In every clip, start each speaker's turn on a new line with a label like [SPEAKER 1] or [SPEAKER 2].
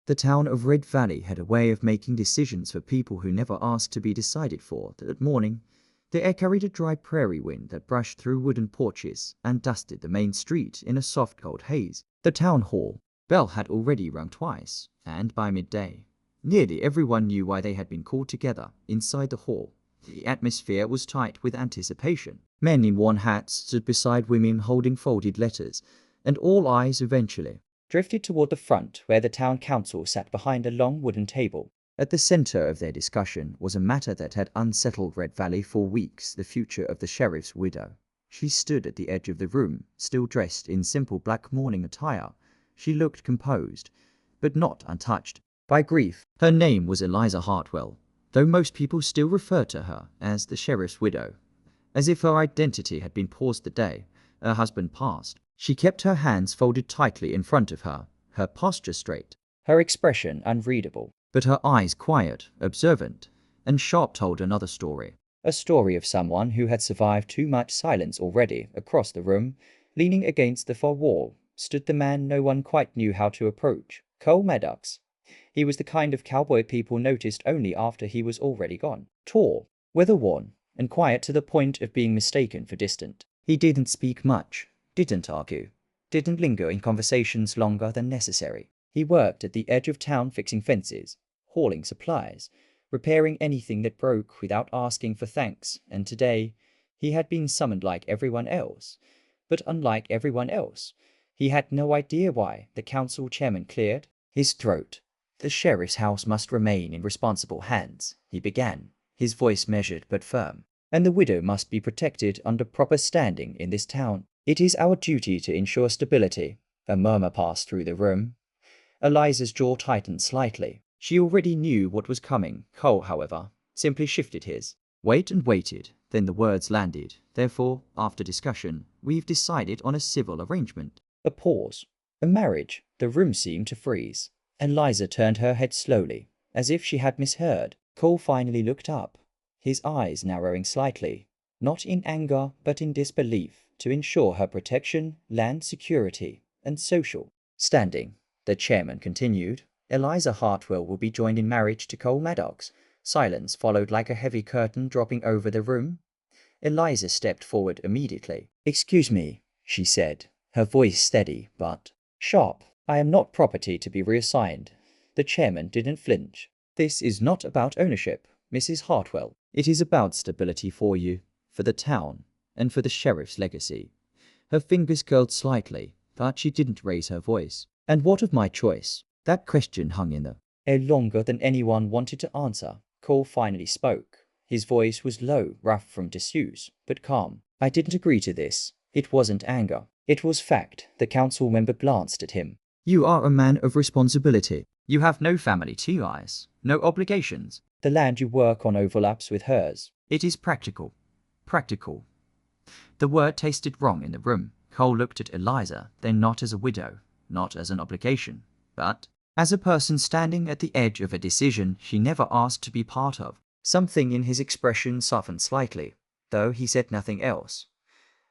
[SPEAKER 1] The town of Red Valley had a way of making decisions for people who never asked to be decided for. That morning, the air carried a dry prairie wind that brushed through wooden porches and dusted the main street in a soft cold haze. The town hall bell had already rung twice, and by midday, nearly everyone knew why they had been called together inside the hall. The atmosphere was tight with anticipation. Men in worn hats stood beside women holding folded letters, and all eyes eventually drifted toward the front where the town council sat behind a long wooden table. At the center of their discussion was a matter that had unsettled Red Valley for weeks: the future of the sheriff's widow. She stood at the edge of the room, still dressed in simple black mourning attire. She looked composed, but not untouched by grief. Her name was Eliza Hartwell, though most people still referred to her as the sheriff's widow, as if her identity had been paused the day her husband passed. She kept her hands folded tightly in front of her, her posture straight, her expression unreadable, but her eyes quiet, observant, and sharp. Told another story. A story of someone who had survived too much silence already. Across the room, leaning against the far wall, stood the man no one quite knew how to approach, Cole Maddox. He was the kind of cowboy people noticed only after he was already gone. Tall, weather-worn, and quiet to the point of being mistaken for distant. He didn't speak much, didn't argue, didn't linger in conversations longer than necessary. He worked at the edge of town fixing fences, hauling supplies, repairing anything that broke without asking for thanks, and today he had been summoned like everyone else. But unlike everyone else, he had no idea why. The council chairman cleared his throat. The sheriff's house must remain in responsible hands, he began, his voice measured but firm. And the widow must be protected under proper standing in this town. It is our duty to ensure stability. A murmur passed through the room. Eliza's jaw tightened slightly. She already knew what was coming. Cole, however, simply shifted his weight and waited. Then the words landed. Therefore, after discussion, we've decided on a civil arrangement. A pause. A marriage. The room seemed to freeze. Eliza turned her head slowly, as if she had misheard. Cole finally looked up, his eyes narrowing slightly, not in anger but in disbelief. To ensure her protection, land security, and social standing, the chairman continued, Eliza Hartwell will be joined in marriage to Cole Maddox. Silence followed like a heavy curtain dropping over the room. Eliza stepped forward immediately. "Excuse me," she said, her voice steady but sharp. "I am not property to be reassigned." The chairman didn't flinch. "This is not about ownership, Mrs. Hartwell. It is about stability for you, for the town, and for the sheriff's legacy." Her fingers curled slightly, but she didn't raise her voice. "And what of my choice?" That question hung in the air longer than anyone wanted to answer. Cole finally spoke. His voice was low, rough from disuse, but calm. "I didn't agree to this. It wasn't anger. It was fact." The council member glanced at him. "You are a man of responsibility. You have no family to your eyes, no obligations. The land you work on overlaps with hers. It is practical. Practical." The word tasted wrong in the room. Cole looked at Eliza, then not as a widow, not as an obligation, but as a person standing at the edge of a decision she never asked to be part of. Something in his expression softened slightly, though he said nothing else.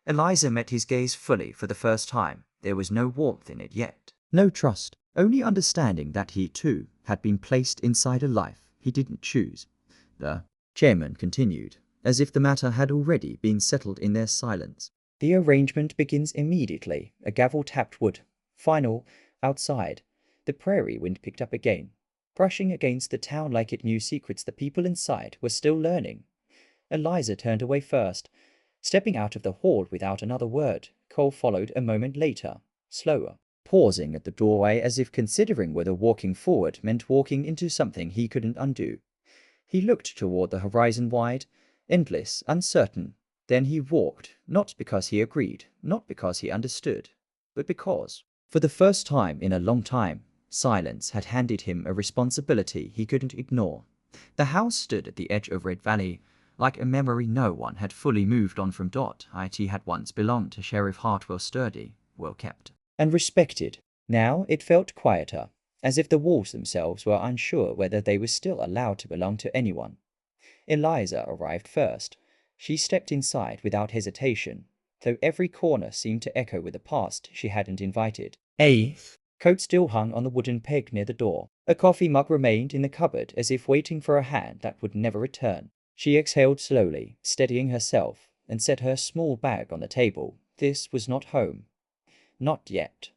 [SPEAKER 1] Eliza met his gaze fully for the first time. There was no warmth in it yet, no trust, only understanding that he, too, had been placed inside a life he didn't choose. The chairman continued, as if the matter had already been settled in their silence. "The arrangement begins immediately." A gavel tapped wood. Final. Outside, the prairie wind picked up again, brushing against the town like it knew secrets the people inside were still learning. Eliza turned away first, stepping out of the hall without another word. Cole followed a moment later, slower, pausing at the doorway as if considering whether walking forward meant walking into something he couldn't undo. He looked toward the horizon, wide, endless, uncertain. Then he walked, not because he agreed, not because he understood, but because, for the first time in a long time, silence had handed him a responsibility he couldn't ignore. The house stood at the edge of Red Valley, like a memory no one had fully moved on from. It had once belonged to Sheriff Hartwell, sturdy, well kept, and respected. Now it felt quieter, as if the walls themselves were unsure whether they were still allowed to belong to anyone. Eliza arrived first. She stepped inside without hesitation, though every corner seemed to echo with a past she hadn't invited. coat still hung on the wooden peg near the door. A coffee mug remained in the cupboard as if waiting for a hand that would never return. She exhaled slowly, steadying herself, and set her small bag on the table. This was not home. Not yet.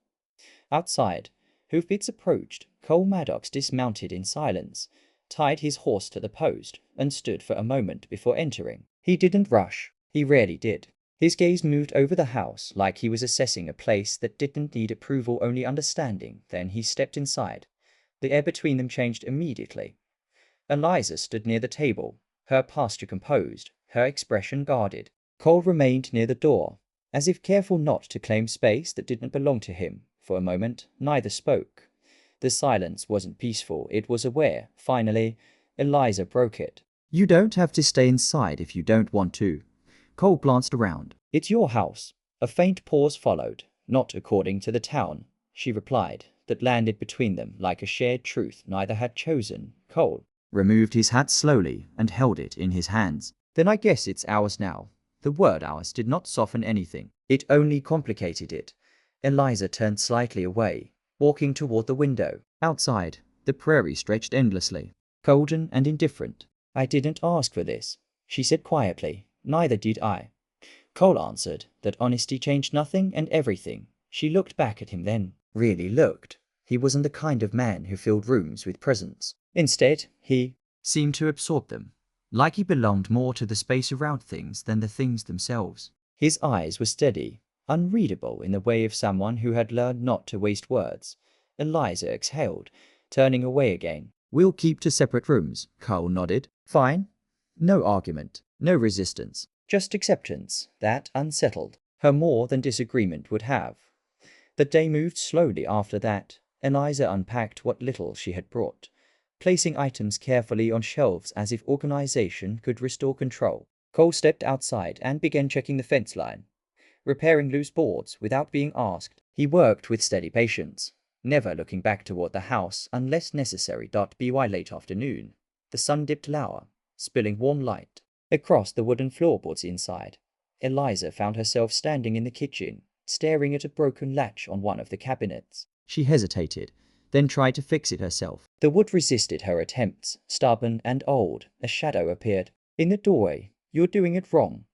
[SPEAKER 1] Outside, hoofbeats approached. Cole Maddox dismounted in silence, tied his horse to the post, and stood for a moment before entering. He didn't rush. He rarely did. His gaze moved over the house like he was assessing a place that didn't need approval, only understanding. Then he stepped inside. The air between them changed immediately. Eliza stood near the table, her posture composed, her expression guarded. Cole remained near the door, as if careful not to claim space that didn't belong to him. For a moment, neither spoke. The silence wasn't peaceful, it was aware. Finally, Eliza broke it. "You don't have to stay inside if you don't want to." Cole glanced around. "It's your house." A faint pause followed. "Not according to the town," she replied, that landed between them like a shared truth neither had chosen. Cole removed his hat slowly and held it in his hands. "Then I guess it's ours now." The word ours did not soften anything. It only complicated it. Eliza turned slightly away, walking toward the window. Outside, the prairie stretched endlessly, golden and indifferent. "I didn't ask for this," she said quietly. "Neither did I." Cole answered that honesty changed nothing and everything. She looked back at him then. Really looked. He wasn't the kind of man who filled rooms with presents. Instead, he seemed to absorb them, like he belonged more to the space around things than the things themselves. His eyes were steady, unreadable in the way of someone who had learned not to waste words. Eliza exhaled, turning away again. "We'll keep to separate rooms," Cole nodded. "Fine." No argument, no resistance, just acceptance that unsettled her more than disagreement would have. The day moved slowly after that. Eliza unpacked what little she had brought, placing items carefully on shelves as if organization could restore control. Cole stepped outside and began checking the fence line, repairing loose boards without being asked. He worked with steady patience, never looking back toward the house unless necessary. By late afternoon, the sun dipped lower, spilling warm light across the wooden floorboards inside. Eliza found herself standing in the kitchen, staring at a broken latch on one of the cabinets. She hesitated, then tried to fix it herself. The wood resisted her attempts, stubborn and old. A shadow appeared in the doorway. "You're doing it wrong,"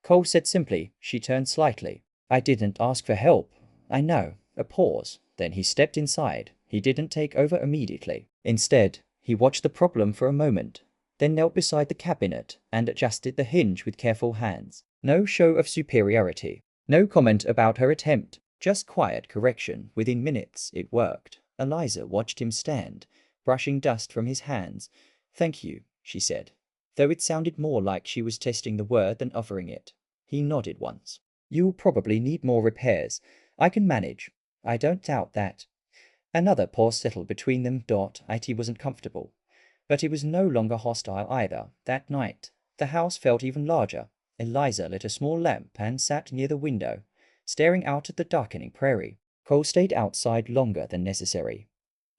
[SPEAKER 1] Cole said simply. She turned slightly. "I didn't ask for help." "I know." A pause. Then he stepped inside. He didn't take over immediately. Instead, he watched the problem for a moment, then knelt beside the cabinet and adjusted the hinge with careful hands. No show of superiority. No comment about her attempt. Just quiet correction. Within minutes, it worked. Eliza watched him stand, brushing dust from his hands. "Thank you," she said, though it sounded more like she was testing the word than offering it. He nodded once. "You'll probably need more repairs. I can manage." "I don't doubt that." Another pause settled between them. It wasn't comfortable, but it was no longer hostile either. That night, the house felt even larger. Eliza lit a small lamp and sat near the window, staring out at the darkening prairie. Cole stayed outside longer than necessary,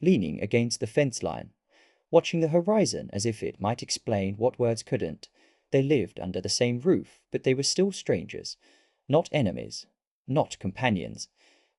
[SPEAKER 1] leaning against the fence line, watching the horizon as if it might explain what words couldn't. They lived under the same roof, but they were still strangers, not enemies, not companions,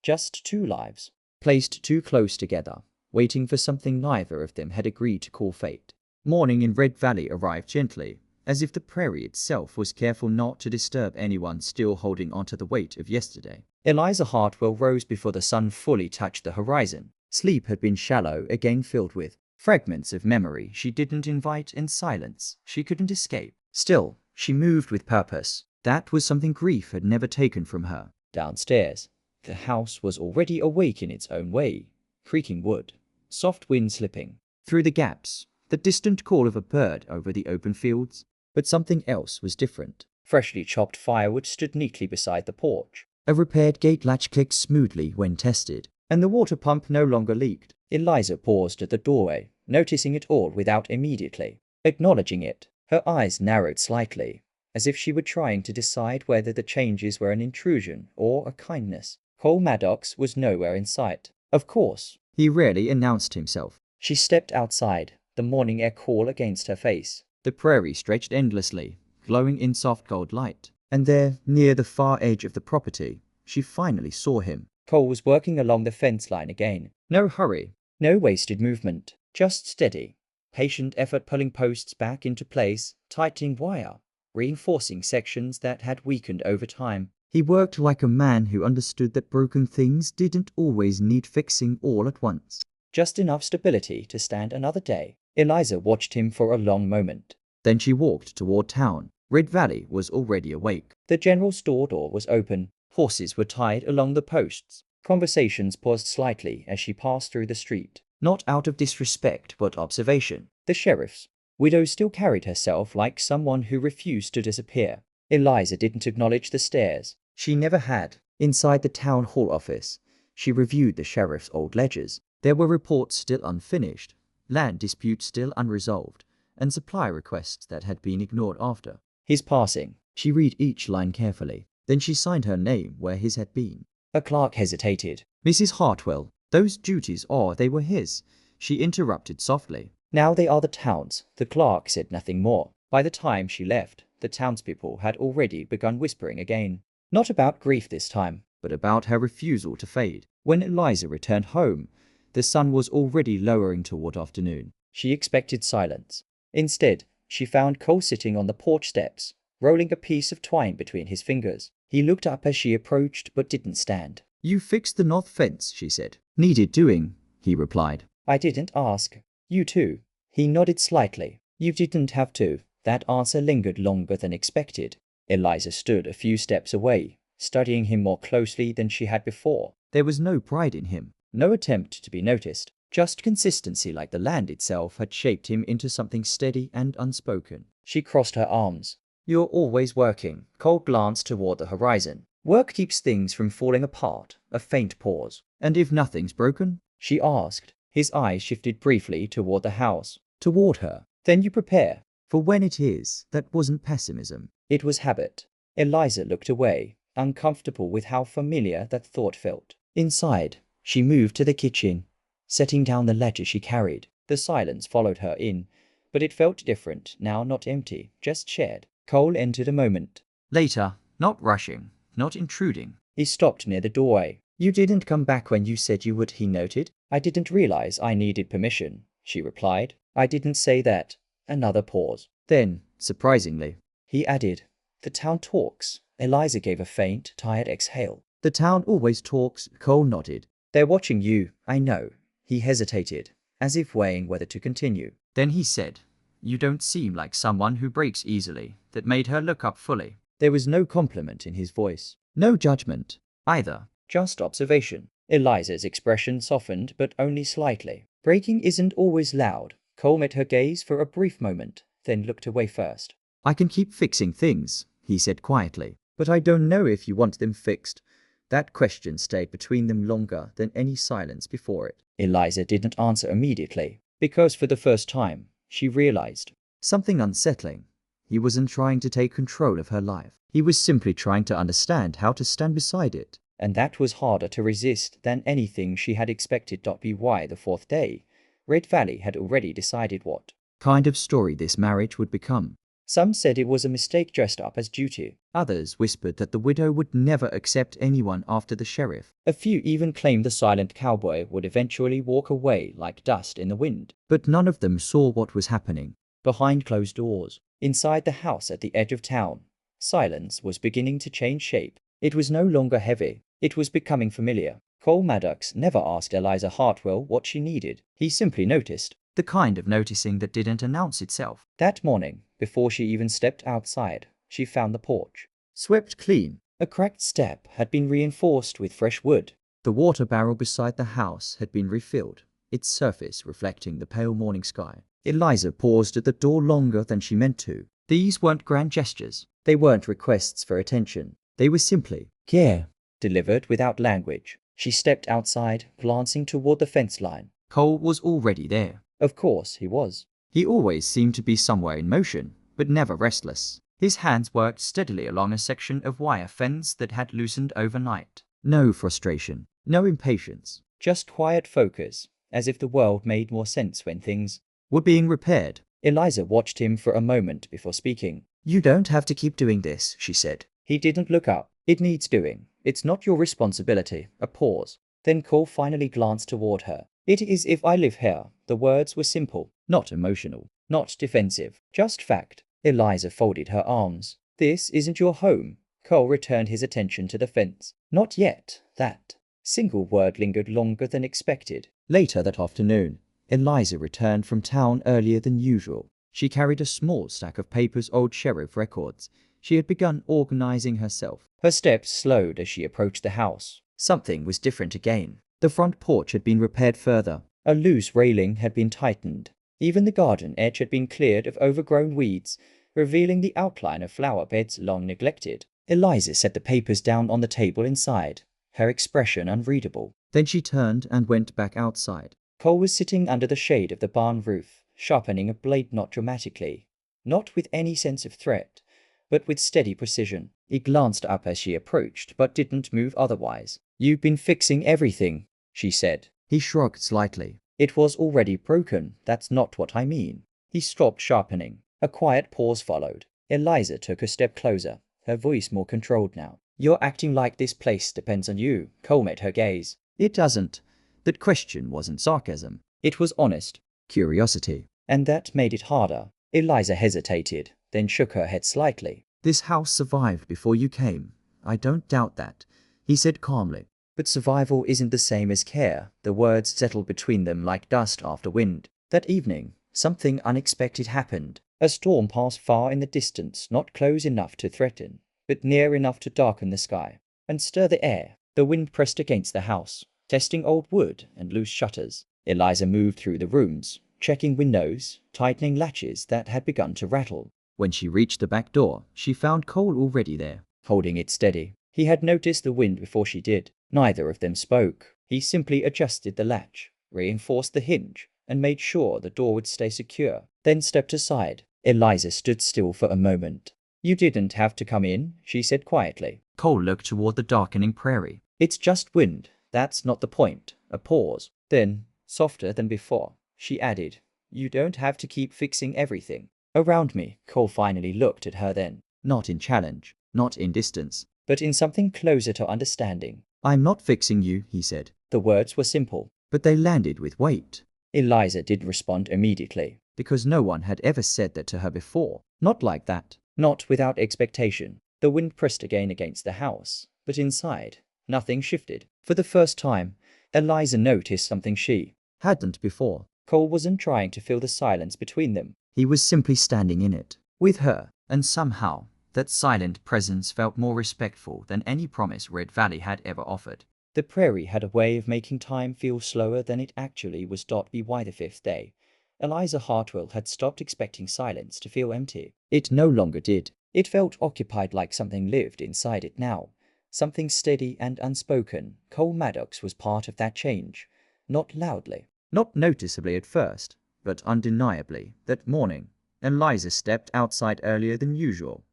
[SPEAKER 1] just two lives, placed too close together, waiting for something neither of them had agreed to call fate. Morning in Red Valley arrived gently, as if the prairie itself was careful not to disturb anyone still holding onto the weight of yesterday. Eliza Hartwell rose before the sun fully touched the horizon. Sleep had been shallow, again filled with fragments of memory she didn't invite and silence she couldn't escape. Still, she moved with purpose. That was something grief had never taken from her. Downstairs, the house was already awake in its own way. Creaking wood, soft wind slipping through the gaps, the distant call of a bird over the open fields. But something else was different. Freshly chopped firewood stood neatly beside the porch. A repaired gate latch clicked smoothly when tested, and the water pump no longer leaked. Eliza paused at the doorway, noticing it all without immediately acknowledging it. Her eyes narrowed slightly, as if she were trying to decide whether the changes were an intrusion or a kindness. Cole Maddox was nowhere in sight. Of course, he rarely announced himself. She stepped outside, the morning air cool against her face. The prairie stretched endlessly, glowing in soft gold light. And there, near the far edge of the property, she finally saw him. Cole was working along the fence line again. No hurry, no wasted movement, just steady, patient effort pulling posts back into place, tightening wire, reinforcing sections that had weakened over time. He worked like a man who understood that broken things didn't always need fixing all at once. Just enough stability to stand another day. Eliza watched him for a long moment. Then she walked toward town. Red Valley was already awake. The general store door was open. Horses were tied along the posts. Conversations paused slightly as she passed through the street. Not out of disrespect, but observation. The sheriff's widow still carried herself like someone who refused to disappear. Eliza didn't acknowledge the stares. She never had. Inside the town hall office, she reviewed the sheriff's old ledgers. There were reports still unfinished, land disputes still unresolved, and supply requests that had been ignored after his passing. She read each line carefully. Then she signed her name where his had been. A clerk hesitated. Mrs. Hartwell, those duties they were his. She interrupted softly. Now they are the town's. The clerk said nothing more. By the time she left, the townspeople had already begun whispering again. Not about grief this time, but about her refusal to fade. When Eliza returned home, the sun was already lowering toward afternoon. She expected silence. Instead, she found Cole sitting on the porch steps, rolling a piece of twine between his fingers. He looked up as she approached but didn't stand. You fixed the north fence, she said. Needed doing, he replied. I didn't ask. You too. He nodded slightly. You didn't have to. That answer lingered longer than expected. Eliza stood a few steps away, studying him more closely than she had before. There was no pride in him, no attempt to be noticed, just consistency like the land itself had shaped him into something steady and unspoken. She crossed her arms. You're always working. Cole glanced toward the horizon. Work keeps things from falling apart. A faint pause. And if nothing's broken? She asked. His eyes shifted briefly toward the house. Toward her. Then you prepare. For when it is. That wasn't pessimism. It was habit. Eliza looked away, uncomfortable with how familiar that thought felt. Inside, she moved to the kitchen, setting down the ledger she carried. The silence followed her in, but it felt different, now not empty, just shared. Cole entered a moment later, not rushing, not intruding. He stopped near the doorway. You didn't come back when you said you would, he noted. I didn't realize I needed permission, she replied. I didn't say that. Another pause. Then, surprisingly, he added, the town talks. Eliza gave a faint, tired exhale. The town always talks, Cole nodded. They're watching you, I know. He hesitated, as if weighing whether to continue. Then he said, you don't seem like someone who breaks easily. That made her look up fully. There was no compliment in his voice. No judgment, either. Just observation. Eliza's expression softened, but only slightly. Breaking isn't always loud. Cole met her gaze for a brief moment, then looked away first. I can keep fixing things, he said quietly. But I don't know if you want them fixed. That question stayed between them longer than any silence before it. Eliza didn't answer immediately, because for the first time, she realized something unsettling. He wasn't trying to take control of her life. He was simply trying to understand how to stand beside it. And that was harder to resist than anything she had expected. By the fourth day, Red Valley had already decided what kind of story this marriage would become. Some said it was a mistake dressed up as duty. Others whispered that the widow would never accept anyone after the sheriff. A few even claimed the silent cowboy would eventually walk away like dust in the wind. But none of them saw what was happening behind closed doors. Inside the house at the edge of town, silence was beginning to change shape. It was no longer heavy. It was becoming familiar. Cole Maddox never asked Eliza Hartwell what she needed. He simply noticed. The kind of noticing that didn't announce itself. That morning, before she even stepped outside, she found the porch swept clean. A cracked step had been reinforced with fresh wood. The water barrel beside the house had been refilled, its surface reflecting the pale morning sky. Eliza paused at the door longer than she meant to. These weren't grand gestures. They weren't requests for attention. They were simply care, delivered without language. She stepped outside, glancing toward the fence line. Cole was already there. Of course he was. He always seemed to be somewhere in motion, but never restless. His hands worked steadily along a section of wire fence that had loosened overnight. No frustration, no impatience, just quiet focus, as if the world made more sense when things were being repaired. Eliza watched him for a moment before speaking. You don't have to keep doing this, she said. He didn't look up. It needs doing, It's not your responsibility. A pause. Then Cole finally glanced toward her. It is if I live here. The words were simple, not emotional, not defensive, just fact. Eliza folded her arms. This isn't your home. Cole returned his attention to the fence. Not yet. That single word lingered longer than expected. Later that afternoon, Eliza returned from town earlier than usual. She carried a small stack of papers, old sheriff records. She had begun organizing herself. Her steps slowed as she approached the house. Something was different again. The front porch had been repaired further. A loose railing had been tightened. Even the garden edge had been cleared of overgrown weeds, revealing the outline of flower beds long neglected. Eliza set the papers down on the table inside, her expression unreadable. Then she turned and went back outside. Cole was sitting under the shade of the barn roof, sharpening a blade not dramatically, not with any sense of threat, but with steady precision. He glanced up as she approached, but didn't move otherwise. You've been fixing everything, she said. He shrugged slightly. It was already broken. That's not what I mean. He stopped sharpening. A quiet pause followed. Eliza took a step closer, her voice more controlled now. You're acting like this place depends on you. Cole met her gaze. It doesn't. That question wasn't sarcasm. It was honest curiosity. And that made it harder. Eliza hesitated, then shook her head slightly. This house survived before you came. I don't doubt that, he said calmly. But survival isn't the same as care. The words settled between them like dust after wind. That evening, something unexpected happened. A storm passed far in the distance, not close enough to threaten, but near enough to darken the sky and stir the air. The wind pressed against the house, testing old wood and loose shutters. Eliza moved through the rooms, checking windows, tightening latches that had begun to rattle. When she reached the back door, she found Cole already there, holding it steady. He had noticed the wind before she did. Neither of them spoke. He simply adjusted the latch, reinforced the hinge, and made sure the door would stay secure, then stepped aside. Eliza stood still for a moment. You didn't have to come in, she said quietly. Cole looked toward the darkening prairie. It's just wind. That's not the point. A pause. Then, softer than before, she added, you don't have to keep fixing everything around me. Cole finally looked at her then. Not in challenge, not in distance, but in something closer to understanding. I'm not fixing you, he said. The words were simple, but they landed with weight. Eliza didn't respond immediately, because no one had ever said that to her before. Not like that. Not without expectation. The wind pressed again against the house, but inside, nothing shifted. For the first time, Eliza noticed something she hadn't before. Cole wasn't trying to fill the silence between them. He was simply standing in it, with her, and somehow, that silent presence felt more respectful than any promise Red Valley had ever offered. The prairie had a way of making time feel slower than it actually was. By the fifth day, Eliza Hartwell had stopped expecting silence to feel empty. It no longer did. It felt occupied, like something lived inside it now. Something steady and unspoken. Cole Maddox was part of that change. Not loudly, not noticeably at first, but undeniably. That morning, Eliza stepped outside earlier than usual,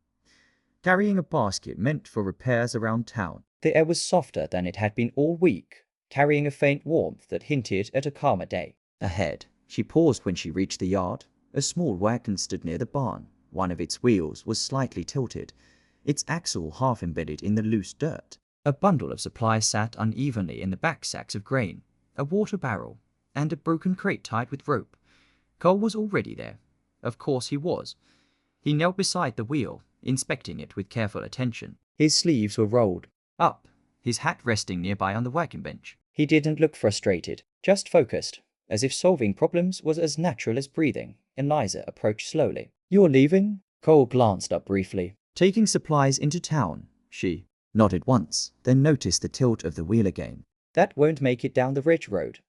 [SPEAKER 1] carrying a basket meant for repairs around town. The air was softer than it had been all week, carrying a faint warmth that hinted at a calmer day. Ahead, she paused when she reached the yard. A small wagon stood near the barn. One of its wheels was slightly tilted, its axle half embedded in the loose dirt. A bundle of supplies sat unevenly in the back sacks of grain, a water barrel, and a broken crate tied with rope. Cole was already there. Of course he was. He knelt beside the wheel, inspecting it with careful attention. His sleeves were rolled up, his hat resting nearby on the wagon bench. He didn't look frustrated, just focused, as if solving problems was as natural as breathing. Eliza approached slowly. You're leaving? Cole glanced up briefly. Taking supplies into town, she nodded once, then noticed the tilt of the wheel again. That won't make it down the ridge road.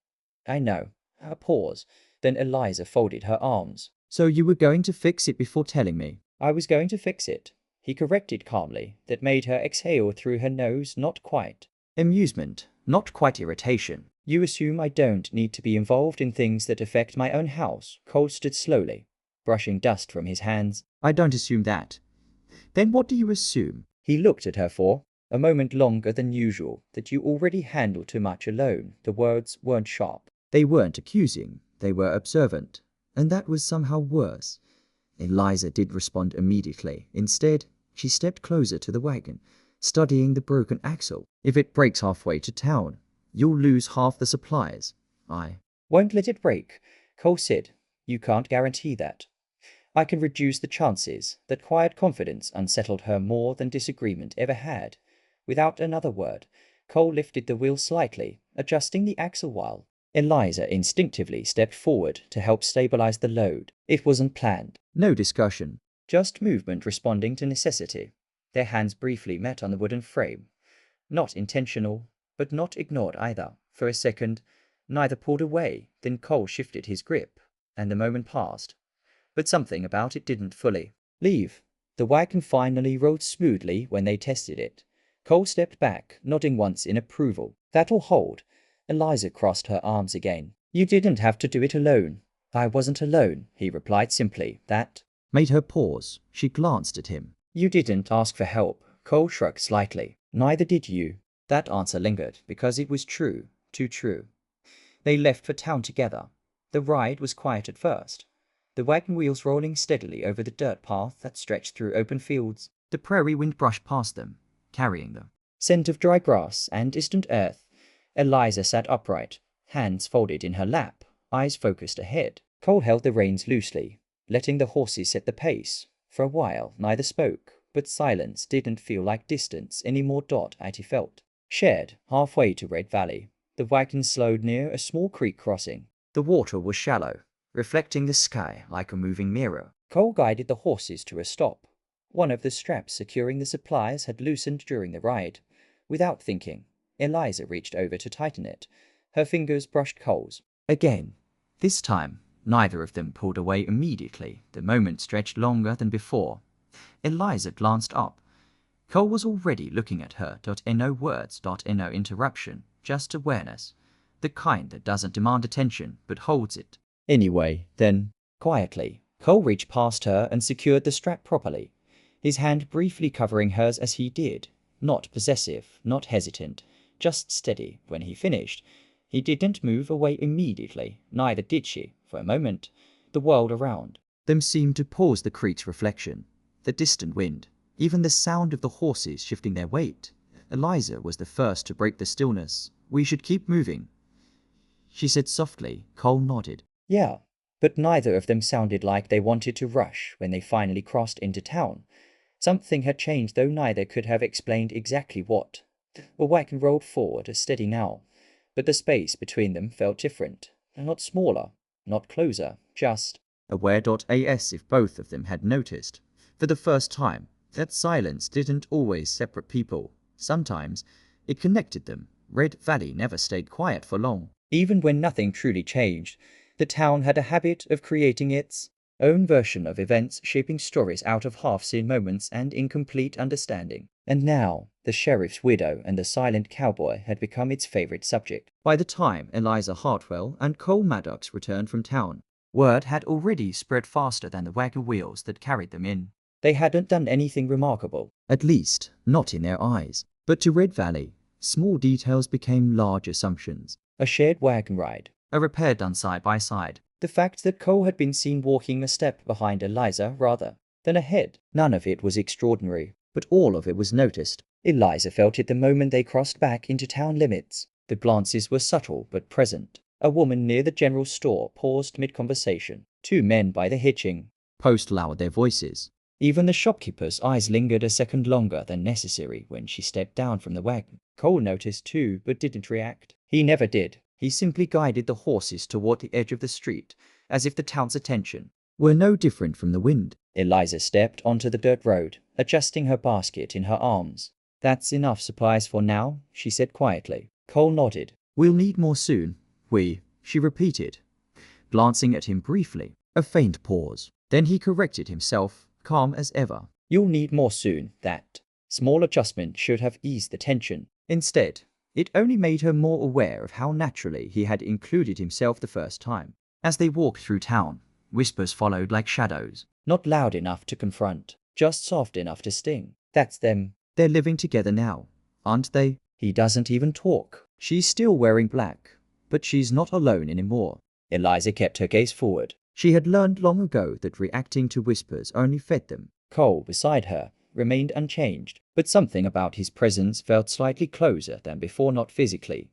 [SPEAKER 1] I know. A pause. Then Eliza folded her arms. So you were going to fix it before telling me? I was going to fix it, he corrected calmly. That made her exhale through her nose. Not quite amusement, not quite irritation. You assume I don't need to be involved in things that affect my own house. Cole stood slowly, brushing dust from his hands. I don't assume that. Then what do you assume? He looked at her for a moment longer than usual. That you already handle too much alone. The words weren't sharp. They weren't accusing. They were observant. And that was somehow worse. Eliza did respond immediately. Instead, she stepped closer to the wagon, Studying the broken axle. If it breaks halfway to town, you'll lose half the supplies. I
[SPEAKER 2] Won't let it break, Cole said. You can't guarantee that. I can reduce the chances. That quiet confidence unsettled her more than disagreement ever had. Without another word, Cole lifted the wheel slightly, adjusting the axle while Eliza instinctively stepped forward to help stabilize the load. It wasn't planned.
[SPEAKER 1] No discussion.
[SPEAKER 2] Just movement responding to necessity. Their hands briefly met on the wooden frame. Not intentional, but not ignored either. For a second, neither pulled away, then Cole shifted his grip, and the moment passed. But something about it didn't fully leave. The wagon finally rolled smoothly when they tested it. Cole stepped back, nodding once in approval. That'll hold. Eliza crossed her arms again. You didn't have to do it alone. I wasn't alone, he replied simply. That
[SPEAKER 1] made her pause. She glanced at him.
[SPEAKER 2] You didn't ask for help. Cole shrugged slightly. Neither did you. That answer lingered, because it was true. Too true. They left for town together. The ride was quiet at first, the wagon wheels rolling steadily over the dirt path that stretched through open fields.
[SPEAKER 1] The prairie wind brushed past them, carrying the
[SPEAKER 2] scent of dry grass and distant earth. Eliza sat upright, hands folded in her lap, eyes focused ahead. Cole held the reins loosely, letting the horses set the pace. For a while, neither spoke, but silence didn't feel like distance anymore. It felt shared. Halfway to Red Valley, the wagon slowed near a small creek crossing.
[SPEAKER 1] The water was shallow, reflecting the sky like a moving mirror.
[SPEAKER 2] Cole guided the horses to a stop. One of the straps securing the supplies had loosened during the ride. Without thinking, Eliza reached over to tighten it. Her fingers brushed Cole's.
[SPEAKER 1] Again. This time, neither of them pulled away immediately. The moment stretched longer than before. Eliza glanced up. Cole was already looking at her. No words. No interruption. Just awareness. The kind that doesn't demand attention, but holds it.
[SPEAKER 2] Anyway, then, quietly, Cole reached past her and secured the strap properly, his hand briefly covering hers as he did. Not possessive, not hesitant, just steady. When he finished, he didn't move away immediately, neither did she. For a moment, the world around
[SPEAKER 1] them seemed to pause. The creek's reflection, the distant wind, even the sound of the horses shifting their weight. Eliza was the first to break the stillness. We should keep moving, she said softly. Cole nodded.
[SPEAKER 2] Yeah, but neither of them sounded like they wanted to rush when they finally crossed into town. Something had changed, though neither could have explained exactly what. The wagon rolled forward, steady now, but the space between them felt different. Not smaller, not closer, just
[SPEAKER 1] aware.as. If both of them had noticed, for the first time, that silence didn't always separate people. Sometimes it connected them. Red Valley never stayed quiet for long.
[SPEAKER 2] Even when nothing truly changed, the town had a habit of creating its own version of events, shaping stories out of half-seen moments and incomplete understanding. And now, the sheriff's widow and the silent cowboy had become its favorite subject.
[SPEAKER 1] By the time Eliza Hartwell and Cole Maddox returned from town, word had already spread faster than the wagon wheels that carried them in.
[SPEAKER 2] They hadn't done anything remarkable.
[SPEAKER 1] At least, not in their eyes. But to Red Valley, small details became large assumptions.
[SPEAKER 2] A shared wagon ride.
[SPEAKER 1] A repair done side by side.
[SPEAKER 2] The fact that Cole had been seen walking a step behind Eliza rather than ahead. None of it was extraordinary, but all of it was noticed. Eliza felt it the moment they crossed back into town limits. The glances were subtle but present. A woman near the general store paused mid-conversation. Two men by the hitching
[SPEAKER 1] post lowered their voices.
[SPEAKER 2] Even the shopkeeper's eyes lingered a second longer than necessary when she stepped down from the wagon. Cole noticed too, but didn't react. He never did. He simply guided the horses toward the edge of the street, as if the town's attention were no different from the wind. Eliza stepped onto the dirt road, adjusting her basket in her arms. That's enough supplies for now, she said quietly. Cole nodded.
[SPEAKER 1] We'll need more soon. She repeated, glancing at him briefly. A faint pause. Then he corrected himself, calm as ever.
[SPEAKER 2] You'll need more soon. That small adjustment should have eased the tension. Instead, it only made her more aware of how naturally he had included himself the first time.
[SPEAKER 1] As they walked through town, whispers followed like shadows.
[SPEAKER 2] Not loud enough to confront, just soft enough to sting. That's them.
[SPEAKER 1] They're living together now, aren't they?
[SPEAKER 2] He doesn't even talk.
[SPEAKER 1] She's still wearing black, but she's not alone anymore.
[SPEAKER 2] Eliza kept her gaze forward.
[SPEAKER 1] She had learned long ago that reacting to whispers only fed them.
[SPEAKER 2] Cole beside her, remained unchanged, but something about his presence felt slightly closer than before, not physically,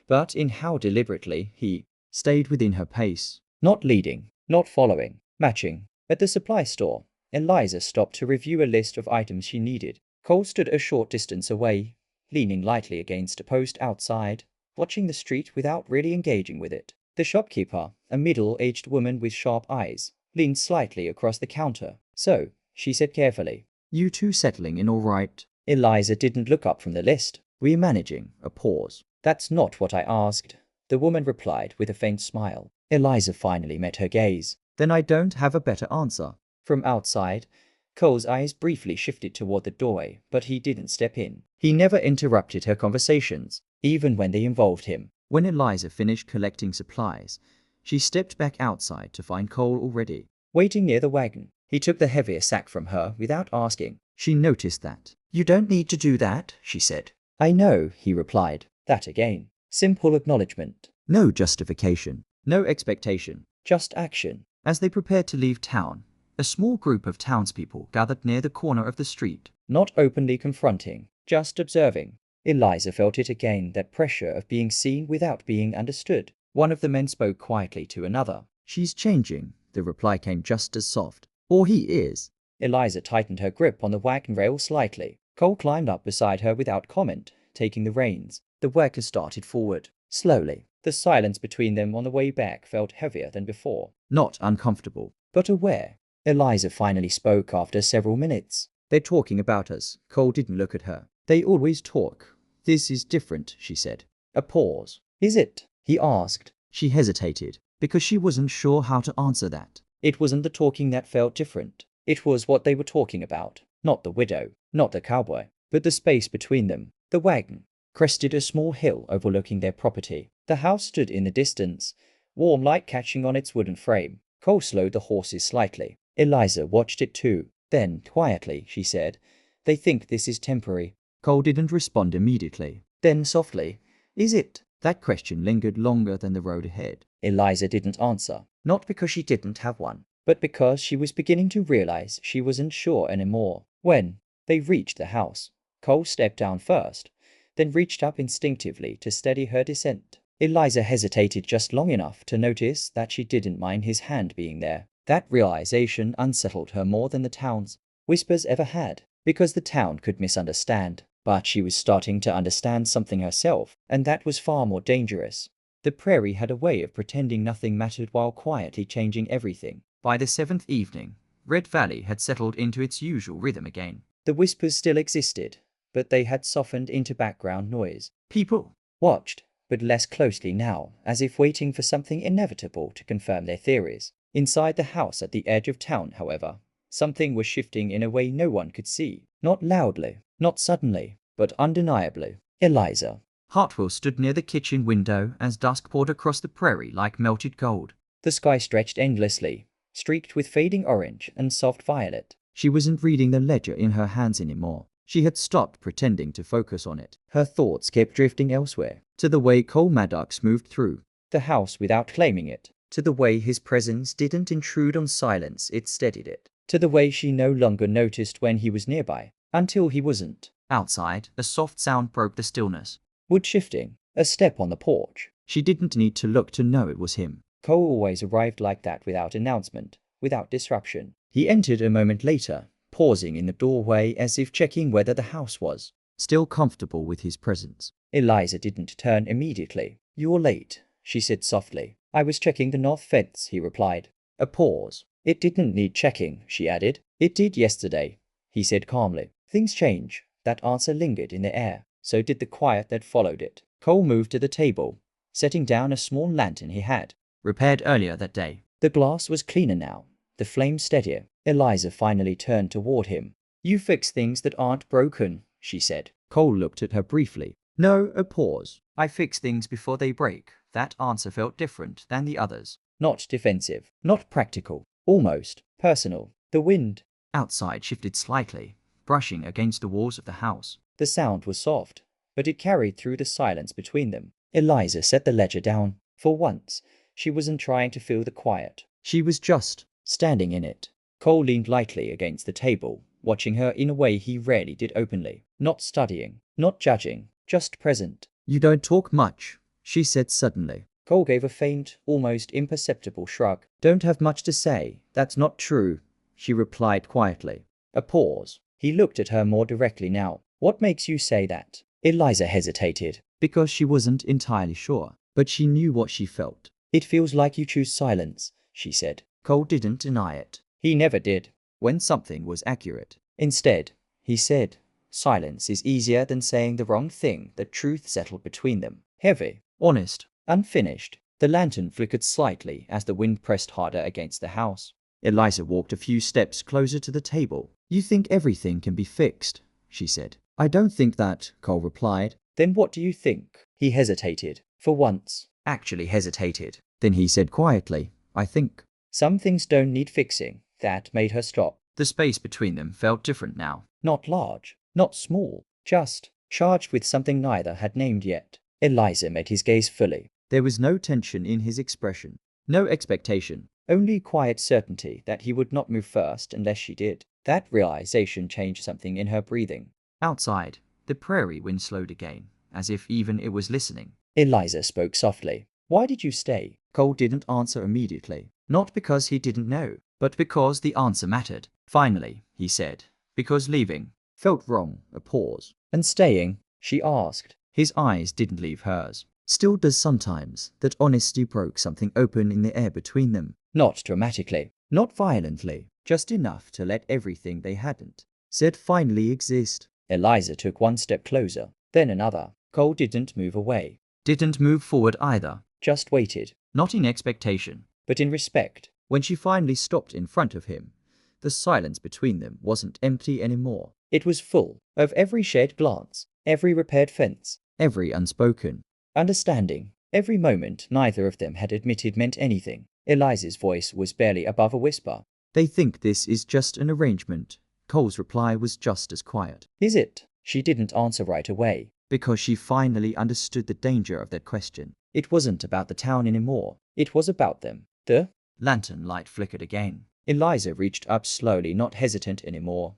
[SPEAKER 2] but in how deliberately he
[SPEAKER 1] stayed within her pace.
[SPEAKER 2] not leading, not following, matching. At the supply store, Eliza stopped to review a list of items she needed. Cole stood a short distance away, leaning lightly against a post outside, watching the street without really engaging with it. The shopkeeper, a middle-aged woman with sharp eyes, leaned slightly across the counter. "So," she said carefully.
[SPEAKER 1] "You two settling in all right?"
[SPEAKER 2] Eliza didn't look up from the list. "We're managing." A pause. "That's not what I asked," the woman replied with a faint smile. Eliza finally met her gaze.
[SPEAKER 1] "Then I don't have a better answer."
[SPEAKER 2] From outside, Cole's eyes briefly shifted toward the doorway, but he didn't step in. He never interrupted her conversations, even when they involved him.
[SPEAKER 1] When Eliza finished collecting supplies, she stepped back outside to find Cole already
[SPEAKER 2] waiting near the wagon. He took the heavier sack from her without asking.
[SPEAKER 1] She noticed that.
[SPEAKER 2] "You don't need to do that," she said. "I know," he replied. That again. Simple acknowledgement.
[SPEAKER 1] No justification.
[SPEAKER 2] No expectation. Just action.
[SPEAKER 1] As they prepared to leave town, a small group of townspeople gathered near the corner of the street.
[SPEAKER 2] Not openly confronting, just observing. Eliza felt it again, that pressure of being seen without being understood. One of the men spoke quietly to another.
[SPEAKER 1] "She's changing," the reply came just as soft. "Or he is."
[SPEAKER 2] Eliza tightened her grip on the wagon rail slightly. Cole climbed up beside her without comment, taking the reins. The wagon started forward, slowly. The silence between them on the way back felt heavier than before.
[SPEAKER 1] Not uncomfortable,
[SPEAKER 2] but aware. Eliza finally spoke after several minutes.
[SPEAKER 1] "They're talking about us." Cole didn't look at her. "They always talk. This is different," she said.
[SPEAKER 2] A pause. "Is it?" he asked.
[SPEAKER 1] She hesitated, because she wasn't sure how to answer that.
[SPEAKER 2] It wasn't the talking that felt different. It was what they were talking about. Not the widow, not the cowboy, but the space between them. The wagon crested a small hill overlooking their property. The house stood in the distance, warm light catching on its wooden frame. Cole slowed the horses slightly. Eliza watched it too. Then, quietly, she said, "They think this is temporary."
[SPEAKER 1] Cole didn't respond immediately.
[SPEAKER 2] Then softly, "Is it?"
[SPEAKER 1] That question lingered longer than the road ahead.
[SPEAKER 2] Eliza didn't answer, not because she didn't have one, but because she was beginning to realize she wasn't sure anymore. When they reached the house, Cole stepped down first, then reached up instinctively to steady her descent. Eliza hesitated just long enough to notice that she didn't mind his hand being there. That realization unsettled her more than the town's whispers ever had, because the town could misunderstand. But she was starting to understand something herself, and that was far more dangerous. The Prairie had a way of pretending nothing mattered while quietly changing everything.
[SPEAKER 1] By the 7th evening, Red Valley had settled into its usual rhythm again.
[SPEAKER 2] The whispers still existed, but they had softened into background noise.
[SPEAKER 1] People
[SPEAKER 2] watched, but less closely now, as if waiting for something inevitable to confirm their theories. Inside the house at the edge of town, however, something was shifting in a way no one could see. Not loudly, not suddenly, but undeniably. Eliza
[SPEAKER 1] Hartwell stood near the kitchen window as dusk poured across the prairie like melted gold.
[SPEAKER 2] The sky stretched endlessly, streaked with fading orange and soft violet.
[SPEAKER 1] She wasn't reading the ledger in her hands anymore. She had stopped pretending to focus on it.
[SPEAKER 2] Her thoughts kept drifting elsewhere.
[SPEAKER 1] To the way Cole Maddox moved through
[SPEAKER 2] the house without claiming it. To the way his presence didn't intrude on silence, it steadied it. To the way she no longer noticed when he was nearby, until he wasn't.
[SPEAKER 1] Outside, a soft sound broke the stillness.
[SPEAKER 2] Wood shifting. A step on the porch.
[SPEAKER 1] She didn't need to look to know it was him.
[SPEAKER 2] Cole always arrived like that, without announcement, without disruption. He entered a moment later, pausing in the doorway as if checking whether the house was
[SPEAKER 1] still comfortable with his presence.
[SPEAKER 2] Eliza didn't turn immediately. "You're late," she said softly. "I was checking the north fence," he replied. A pause. "It didn't need checking," she added. "It did yesterday," he said calmly. Things change. That answer lingered in the air. So did the quiet that followed it. Cole moved to the table, setting down a small lantern he had
[SPEAKER 1] repaired earlier that day.
[SPEAKER 2] The glass was cleaner now, the flame steadier. Eliza finally turned toward him. "You fix things that aren't broken," she said.
[SPEAKER 1] Cole looked at her briefly. "No," a pause. "I fix things before they break." That answer felt different than the others.
[SPEAKER 2] Not defensive, not practical, almost personal. The wind
[SPEAKER 1] outside shifted slightly, brushing against the walls of the house.
[SPEAKER 2] The sound was soft, but it carried through the silence between them. Eliza set the ledger down. For once, she wasn't trying to fill the quiet.
[SPEAKER 1] She was just
[SPEAKER 2] standing in it. Cole leaned lightly against the table, watching her in a way he rarely did openly. Not studying, not judging, just present.
[SPEAKER 1] You don't talk much, she said suddenly.
[SPEAKER 2] Cole gave a faint, almost imperceptible shrug.
[SPEAKER 1] Don't have much to say. That's not true, she replied quietly.
[SPEAKER 2] A pause. He looked at her more directly now. What makes you say that? Eliza hesitated.
[SPEAKER 1] Because she wasn't entirely sure, but she knew what she felt.
[SPEAKER 2] It feels like you choose silence, she said.
[SPEAKER 1] Cole didn't deny it.
[SPEAKER 2] He never did.
[SPEAKER 1] When something was accurate.
[SPEAKER 2] Instead, he said, silence is easier than saying the wrong thing. The truth settled between them. Heavy.
[SPEAKER 1] Honest.
[SPEAKER 2] Unfinished. The lantern flickered slightly as the wind pressed harder against the house.
[SPEAKER 1] Eliza walked a few steps closer to the table. You think everything can be fixed, she said. I don't think that, Cole replied.
[SPEAKER 2] Then what do you think? He hesitated. For once. Actually hesitated.
[SPEAKER 1] Then he said quietly, I think.
[SPEAKER 2] Some things don't need fixing. That made her stop.
[SPEAKER 1] The space between them felt different now.
[SPEAKER 2] Not large. Not small. Just charged with something neither had named yet. Eliza met his gaze fully.
[SPEAKER 1] There was no tension in his expression. No expectation.
[SPEAKER 2] Only quiet certainty that he would not move first unless she did. That realization changed something in her breathing.
[SPEAKER 1] Outside, the prairie wind slowed again, as if even it was listening.
[SPEAKER 2] Eliza spoke softly. Why did you stay?
[SPEAKER 1] Cole didn't answer immediately. Not because he didn't know, but because the answer mattered. Finally, he said, because leaving felt wrong. A pause.
[SPEAKER 2] And staying? She asked.
[SPEAKER 1] His eyes didn't leave hers. Still does sometimes. That honesty broke something open in the air between them.
[SPEAKER 2] Not dramatically.
[SPEAKER 1] Not violently. Just enough to let everything they hadn't said finally exist.
[SPEAKER 2] Eliza took one step closer, then another. Cole didn't move away.
[SPEAKER 1] Didn't move forward either.
[SPEAKER 2] Just waited.
[SPEAKER 1] Not in expectation,
[SPEAKER 2] but in respect.
[SPEAKER 1] When she finally stopped in front of him, the silence between them wasn't empty anymore.
[SPEAKER 2] It was full of every shared glance, every repaired fence,
[SPEAKER 1] every unspoken
[SPEAKER 2] understanding, every moment neither of them had admitted meant anything. Eliza's voice was barely above a whisper.
[SPEAKER 1] They think this is just an arrangement. Cole's reply was just as quiet.
[SPEAKER 2] Is it? She didn't answer right away.
[SPEAKER 1] Because she finally understood the danger of that question.
[SPEAKER 2] It wasn't about the town anymore. It was about them. The
[SPEAKER 1] lantern light flickered again.
[SPEAKER 2] Eliza reached up slowly, not hesitant anymore,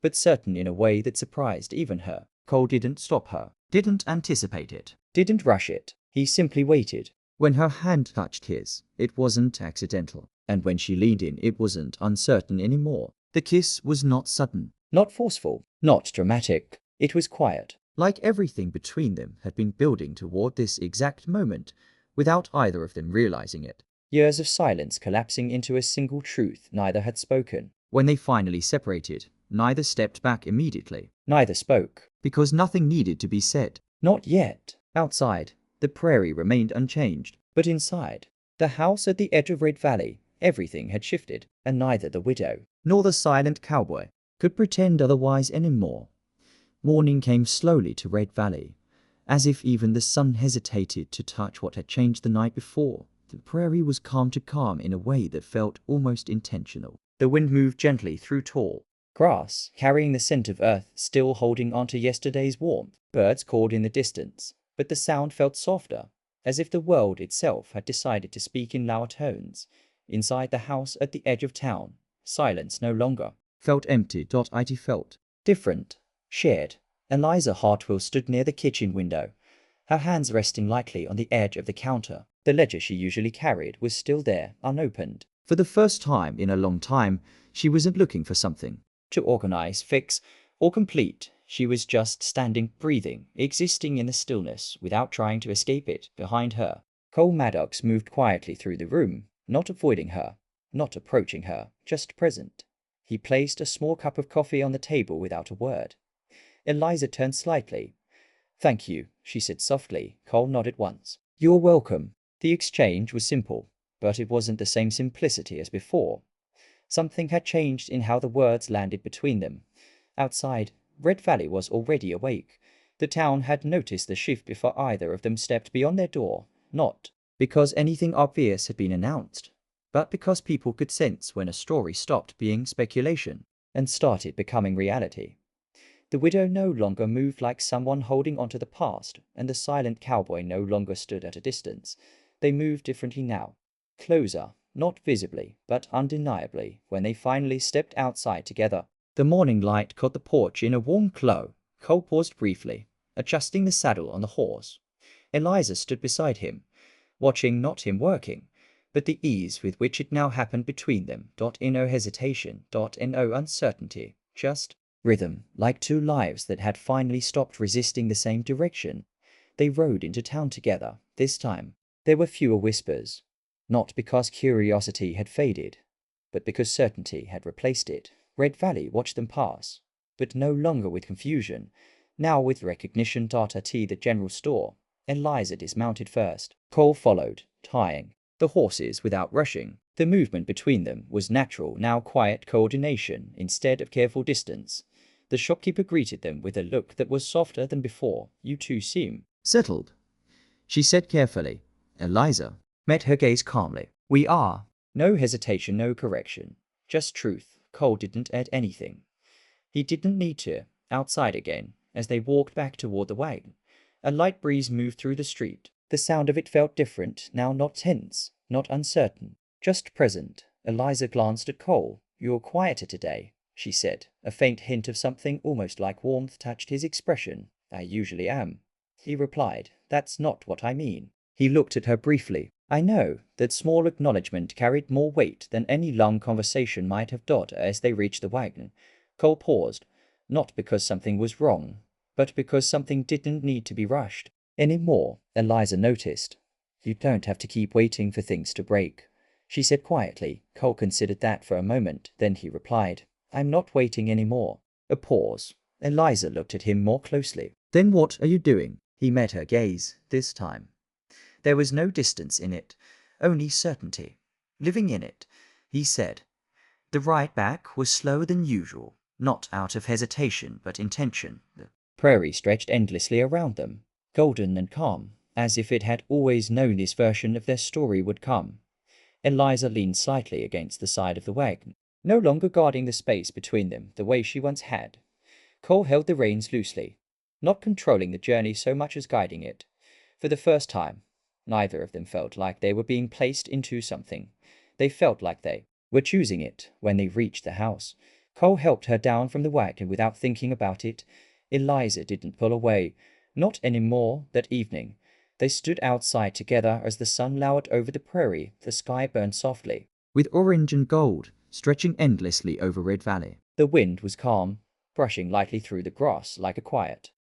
[SPEAKER 2] but certain in a way that surprised even her.
[SPEAKER 1] Cole didn't stop her. Didn't anticipate it.
[SPEAKER 2] Didn't rush it. He simply waited.
[SPEAKER 1] When her hand touched his, it wasn't accidental. And when she leaned in, it wasn't uncertain anymore. The kiss was not sudden.
[SPEAKER 2] Not forceful. Not dramatic. It was quiet.
[SPEAKER 1] Like everything between them had been building toward this exact moment, without either of them realizing it.
[SPEAKER 2] Years of silence collapsing into a single truth neither had spoken.
[SPEAKER 1] When they finally separated, neither stepped back immediately.
[SPEAKER 2] Neither spoke.
[SPEAKER 1] Because nothing needed to be said.
[SPEAKER 2] Not yet.
[SPEAKER 1] Outside, the prairie remained unchanged.
[SPEAKER 2] But inside, the house at the edge of Red Valley, everything had shifted, and neither the widow
[SPEAKER 1] nor the silent cowboy could pretend otherwise anymore. Morning came slowly to Red Valley, as if even the sun hesitated to touch what had changed the night before. The prairie was calm to calm in a way that felt almost intentional.
[SPEAKER 2] The wind moved gently through tall grass, carrying the scent of earth, still holding onto yesterday's warmth. Birds called in the distance, but the sound felt softer, as if the world itself had decided to speak in lower tones. Inside the house at the edge of town, silence no longer
[SPEAKER 1] felt empty. It felt
[SPEAKER 2] different, shared. Eliza Hartwell stood near the kitchen window, her hands resting lightly on the edge of the counter. The ledger she usually carried was still there, unopened.
[SPEAKER 1] For the first time in a long time, she wasn't looking for something
[SPEAKER 2] to organize, fix, or complete. She was just standing, breathing, existing in the stillness without trying to escape it. Behind her, Cole Maddox moved quietly through the room, not avoiding her, not approaching her, just present. He placed a small cup of coffee on the table without a word. Eliza turned slightly. Thank you, she said softly. Cole nodded once. You're welcome. The exchange was simple, but it wasn't the same simplicity as before. Something had changed in how the words landed between them. Outside, Red Valley was already awake. The town had noticed the shift before either of them stepped beyond their door, not because anything obvious had been announced, but because people could sense when a story stopped being speculation and started becoming reality. The widow no longer moved like someone holding onto the past, and the silent cowboy no longer stood at a distance. They moved differently now, closer, not visibly, but undeniably, when they finally stepped outside together. The morning light caught the porch in a warm glow. Cole paused briefly, adjusting the saddle on the horse. Eliza stood beside him, watching not him working, but the ease with which it now happened between them. In no hesitation, in no uncertainty, just rhythm, like two lives that had finally stopped resisting the same direction. They rode into town together. This time, there were fewer whispers, not because curiosity had faded, but because certainty had replaced it. Red Valley watched them pass, but no longer with confusion, now with recognition. At the general store, Eliza dismounted first. Cole followed, tying the horses without rushing. The movement between them was natural, now quiet coordination instead of careful distance. The shopkeeper greeted them with a look that was softer than before. "You two seem
[SPEAKER 1] Settled, she said carefully. Eliza
[SPEAKER 2] met her gaze calmly. "We are." No hesitation, no correction. Just truth. Cole didn't add anything. He didn't need to. Outside again, as they walked back toward the wagon, a light breeze moved through the street. The sound of it felt different, now not tense, not uncertain, just present. Eliza glanced at Cole. "You're quieter today," she said. A faint hint of something almost like warmth touched his expression. "I usually am," he replied. "That's not what I mean." He looked at her briefly. I know that small acknowledgement carried more weight than any long conversation might have done. As they reached the wagon, Cole paused, not because something was wrong, but because something didn't need to be rushed anymore. Eliza noticed. "You don't have to keep waiting for things to break," she said quietly. Cole considered that for a moment, then he replied, "I'm not waiting anymore." A pause. Eliza looked at him more closely.
[SPEAKER 1] "Then what are you doing?"
[SPEAKER 2] He met her gaze, this time. There was no distance in it, only certainty. "Living in it," he said. The ride back was slower than usual, not out of hesitation but intention. The prairie stretched endlessly around them, golden and calm, as if it had always known this version of their story would come. Eliza leaned slightly against the side of the wagon, no longer guarding the space between them the way she once had. Cole held the reins loosely, not controlling the journey so much as guiding it. For the first time, neither of them felt like they were being placed into something. They felt like they were choosing it. When they reached the house, Cole helped her down from the wagon without thinking about it. Eliza didn't pull away, not anymore that evening. They stood outside together as the sun lowered over the prairie. The sky burned softly,
[SPEAKER 1] with orange and gold stretching endlessly over Red Valley.
[SPEAKER 2] The wind was calm, brushing lightly through the grass like a quiet